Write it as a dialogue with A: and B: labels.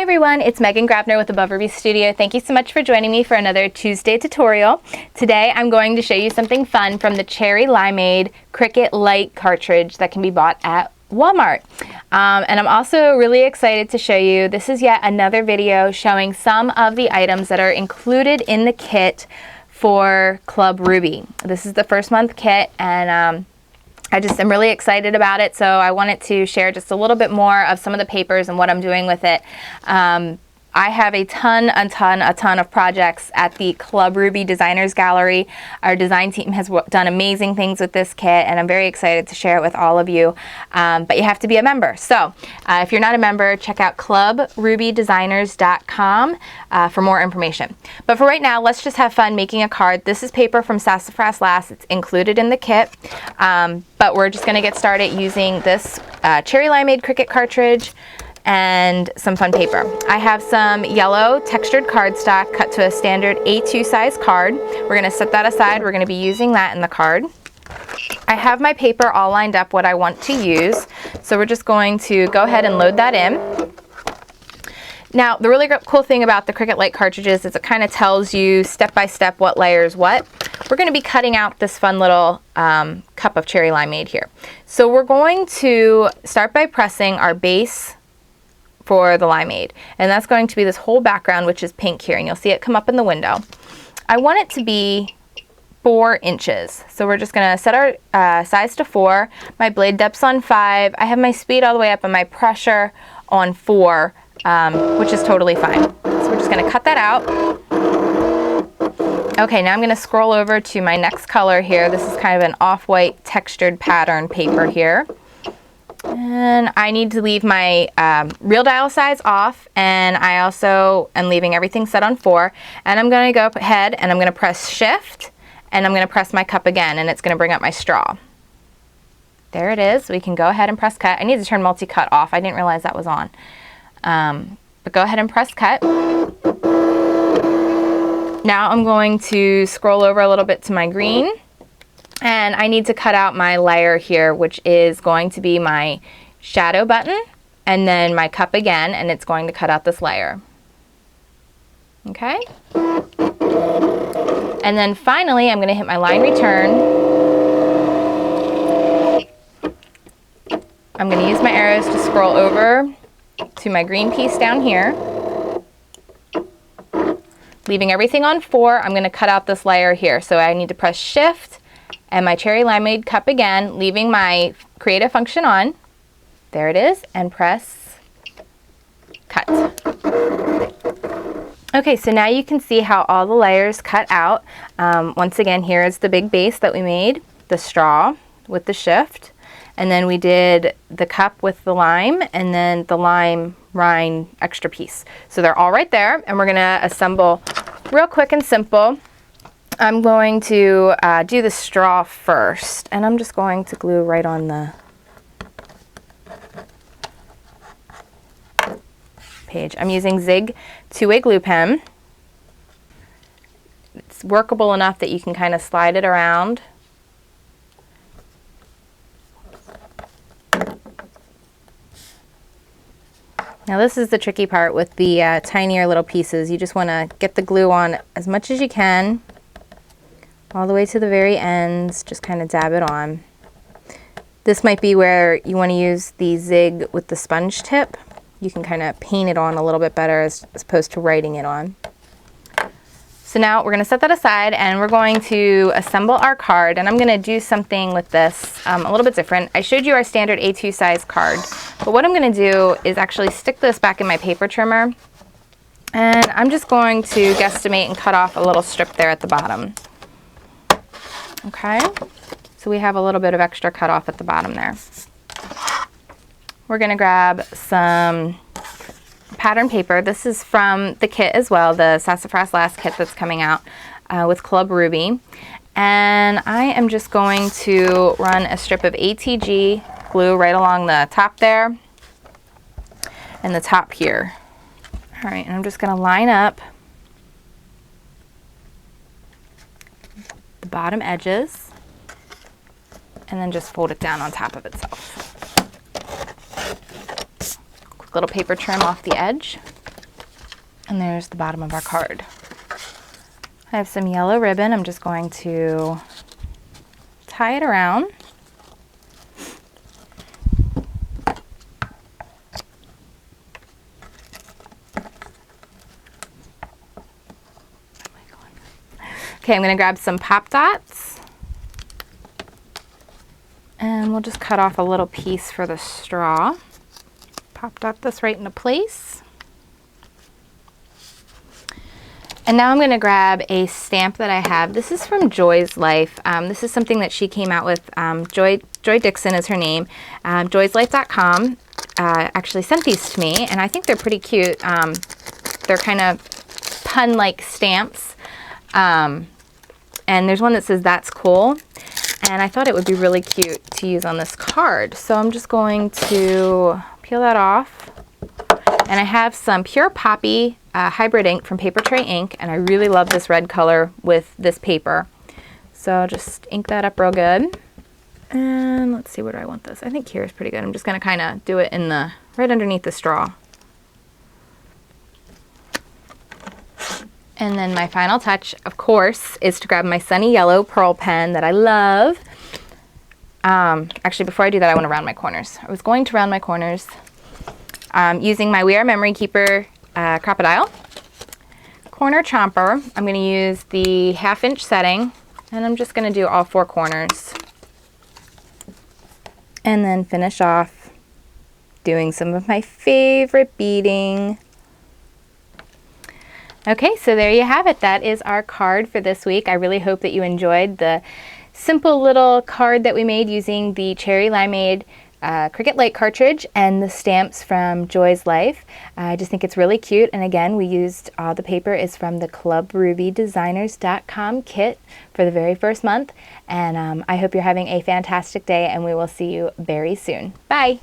A: everyone, it's Megan Grabner with Above Ruby Studio. Thank you so much for joining me for another Tuesday tutorial. Today I'm going to show you something fun from the Cherry Limeade Cricut Lite cartridge that can be bought at Walmart. And I'm also really excited to show you, this is yet another video showing some of the items that are included in the kit for Club Ruby. This is the first month kit, and I'm really excited about it, so I wanted to share just a little bit more of some of the papers and what I'm doing with it. I have a ton of projects at the Club Ruby Designers Gallery. Our design team has done amazing things with this kit, and I'm very excited to share it with all of you. But you have to be a member. So if you're not a member, check out clubrubydesigners.com for more information. But for right now, let's just have fun making a card. This is paper from Sassafras Lass. It's included in the kit. But we're just going to get started using this Cherry Limeade Cricut cartridge and some fun paper. I have some yellow textured cardstock cut to a standard A2 size card. We're going to set that aside. We're going to be using that in the card. I have my paper all lined up what I want to use, so we're just going to go ahead and load that in. Now, the really cool thing about the Cricut Lite cartridges is it kind of tells you step by step what layers what. We're going to be cutting out this fun little cup of Cherry Limeade here. So we're going to start by pressing our base for the Limeade, and that's going to be this whole background, which is pink here, and you'll see it come up in the window. I want it to be 4 inches, so we're just going to set our size to 4. My blade depth's on 5. I have my speed all the way up and my pressure on 4, which is totally fine. So we're just going to cut that out. Okay, now I'm going to scroll over to my next color here. This is kind of an off-white textured pattern paper here. And I need to leave my real dial size off, and I also am leaving everything set on 4. And I'm going to go ahead and I'm going to press Shift, and I'm going to press my cup again, and it's going to bring up my straw. There it is. We can go ahead and press Cut. I need to turn multi-cut off. I didn't realize that was on. But go ahead and press Cut. Now I'm going to scroll over a little bit to my green. And I need to cut out my layer here, which is going to be my shadow button, and then my cup again, and it's going to cut out this layer. Okay? And then finally, I'm going to hit my line return. I'm going to use my arrows to scroll over to my green piece down here. Leaving everything on 4, I'm going to cut out this layer here. So I need to press Shift and my Cherry Limeade cup again, leaving my creative function on. There it is, and press Cut. Okay, so now you can see how all the layers cut out. Once again, here is the big base that we made, the straw with the shift, and then we did the cup with the lime, and then the lime rind extra piece. So they're all right there, and we're gonna assemble real quick and simple. I'm going to do the straw first, and I'm just going to glue right on the page. I'm using Zig 2-way glue pen. It's workable enough that you can kind of slide it around. Now this is the tricky part with the tinier little pieces. You just want to get the glue on as much as you can, all the way to the very ends, just kind of dab it on. This might be where you want to use the Zig with the sponge tip. You can kind of paint it on a little bit better as opposed to writing it on. So now we're going to set that aside, and we're going to assemble our card, and I'm going to do something with this a little bit different. I showed you our standard A2 size card, but what I'm going to do is actually stick this back in my paper trimmer, and I'm just going to guesstimate and cut off a little strip there at the bottom. Okay, so we have a little bit of extra cut off at the bottom there. We're going to grab some pattern paper. This is from the kit as well, the Sassafras Lass kit that's coming out with Club Ruby. And I am just going to run a strip of ATG glue right along the top there and the top here. All right, and I'm just going to line up the bottom edges and then just fold it down on top of itself. Quick little paper trim off the edge. And there's the bottom of our card. I have some yellow ribbon. I'm just going to tie it around. Okay, I'm going to grab some pop dots. And we'll just cut off a little piece for the straw. Pop dot this right into place. And now I'm going to grab a stamp that I have. This is from Joy's Life. This is something that she came out with. Joy Dixon is her name. joyslife.com actually sent these to me, and I think they're pretty cute. They're kind of pun-like stamps. And there's one that says, "That's cool." And I thought it would be really cute to use on this card. So I'm just going to peel that off. And I have some Pure Poppy hybrid ink from Paper Tray Ink, and I really love this red color with this paper. So I'll just ink that up real good. And let's see, where do I want this? I think here is pretty good. I'm just going to kind of do it in the right underneath the straw. And then my final touch, of course, is to grab my Sunny Yellow Pearl pen that I love. Actually, before I do that, I want to round my corners. I was going to round my corners using my We Are Memory Keeper Crocodile corner chomper. I'm going to use the 1/2 inch setting, and I'm just going to do all 4 corners. And then finish off doing some of my favorite beading. Okay, so there you have it. That is our card for this week. I really hope that you enjoyed the simple little card that we made using the Cherry Limeade Cricut Lite cartridge and the stamps from Joy's Life. I just think it's really cute. And again, we used all the paper is from the clubrubydesigners.com kit for the very first month. And I hope you're having a fantastic day, and we will see you very soon. Bye.